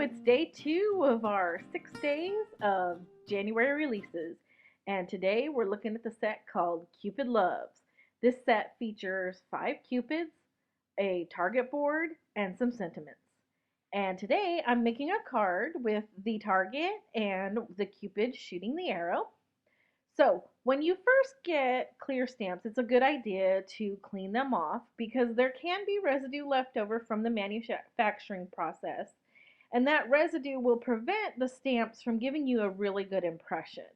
it's day 2 of our 6 days of January releases, and today we're looking at the set called Cupid Loves. This set features 5 cupids, a target board, and some sentiments. And today I'm making a card with the target and the cupid shooting the arrow. So, when you first get clear stamps, it's a good idea to clean them off because there can be residue left over from the manufacturing process, and that residue will prevent the stamps from giving you a really good impression.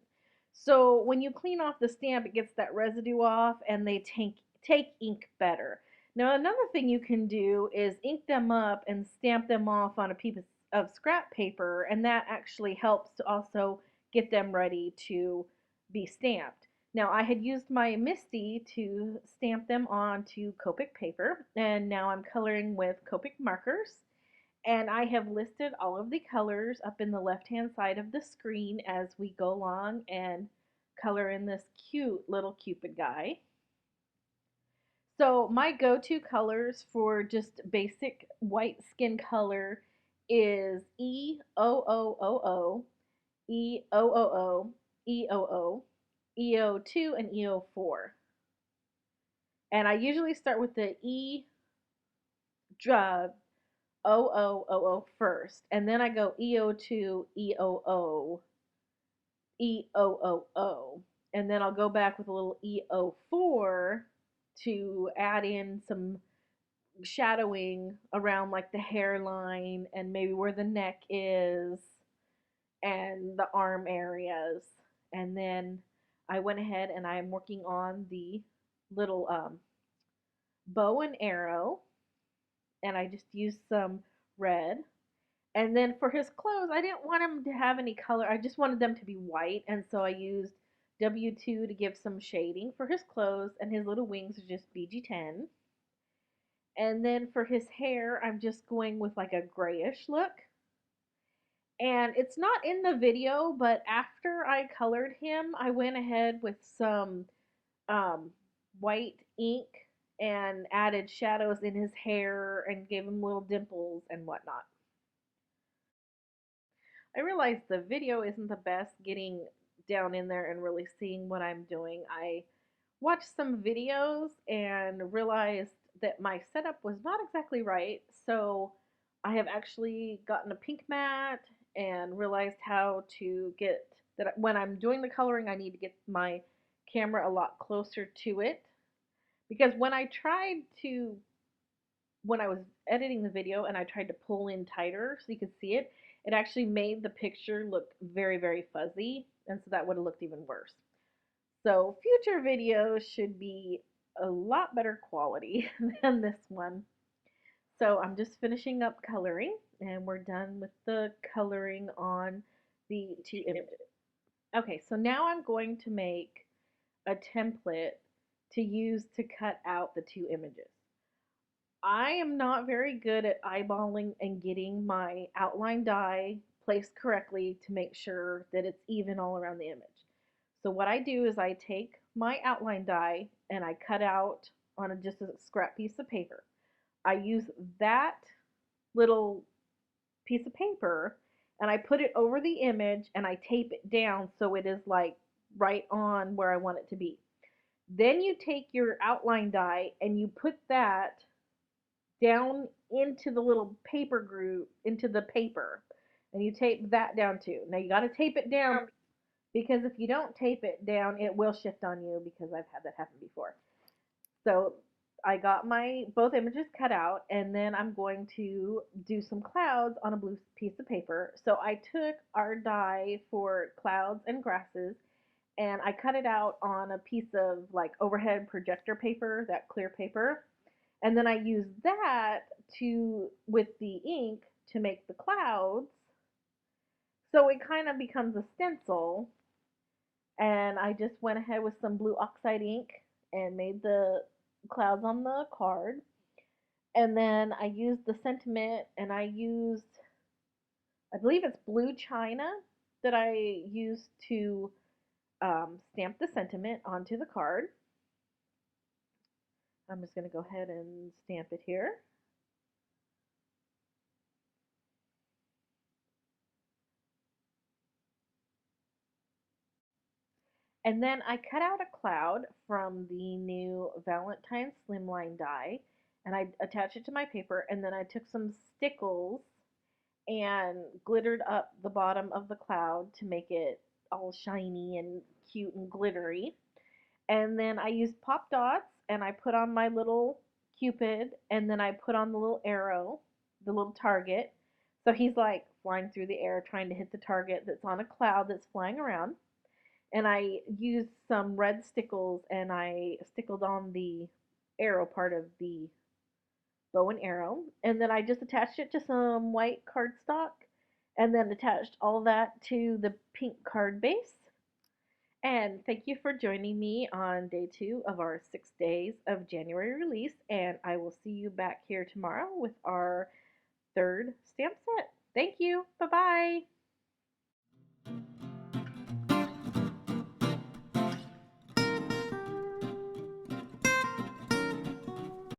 So, when you clean off the stamp, it gets that residue off and they take ink better. Now, another thing you can do is ink them up and stamp them off on a piece of scrap paper, and that actually helps to also get them ready to be stamped. Now I had used my Misty to stamp them onto Copic paper, and now I'm coloring with Copic markers, and I have listed all of the colors up in the left hand side of the screen as we go along and color in this cute little Cupid guy. So my go-to colors for just basic white skin color is E0000, E000, EOO, EO2, and EO4. And I usually start with the E0000 first, and then I go EO2, EOO, EOOO, and then I'll go back with a little EO4 to add in some shadowing around like the hairline and maybe where the neck is and the arm areas. And then I went ahead and I'm working on the little bow and arrow, and I just used some red. And then for his clothes, I didn't want him to have any color. I just wanted them to be white, and so I used W2 to give some shading for his clothes, and his little wings are just BG10. And then for his hair, I'm just going with like a grayish look. And it's not in the video, but after I colored him, I went ahead with some white ink and added shadows in his hair and gave him little dimples and whatnot. I realized the video isn't the best getting down in there and really seeing what I'm doing. I watched some videos and realized that my setup was not exactly right, so I have actually gotten a pink mat and realized how to get that when I'm doing the coloring, I need to get my camera a lot closer to it, because when I was editing the video and I tried to pull in tighter so you could see it, it actually made the picture look very, very fuzzy, and so that would have looked even worse. So future videos should be a lot better quality than this one. So I'm just finishing up coloring, and we're done with the coloring on the 2 images. Okay, so now I'm going to make a template to use to cut out the 2 images. I am not very good at eyeballing and getting my outline die placed correctly to make sure that it's even all around the image. So what I do is I take my outline die and I cut out on just a scrap piece of paper. I use that little piece of paper and I put it over the image and I tape it down so it is like right on where I want it to be. Then you take your outline die and you put that down into the little paper groove, into the paper, and you tape that down too. Now you got to tape it down, because if you don't tape it down, it will shift on you, because I've had that happen before. So I got my both images cut out, and then I'm going to do some clouds on a blue piece of paper. So I took our die for clouds and grasses, and I cut it out on a piece of like overhead projector paper, that clear paper. And then I use that with the ink to make the clouds. So it kind of becomes a stencil. And I just went ahead with some blue oxide ink and made the clouds on the card. And then I used the sentiment, and I believe it's blue china that I used to stamp the sentiment onto the card. I'm just going to go ahead and stamp it here. And then I cut out a cloud from the new Valentine Slimline Die and I attached it to my paper and then I took some stickles and glittered up the bottom of the cloud to make it all shiny and cute and glittery. And then I used pop dots and I put on my little Cupid and then I put on the little arrow, the little target. So he's like flying through the air trying to hit the target that's on a cloud that's flying around. And I used some red stickles and I stickled on the arrow part of the bow and arrow. And then I just attached it to some white cardstock and then attached all that to the pink card base. And thank you for joining me on day 2 of our 6 days of January release. And I will see you back here tomorrow with our third stamp set. Thank you. Bye bye.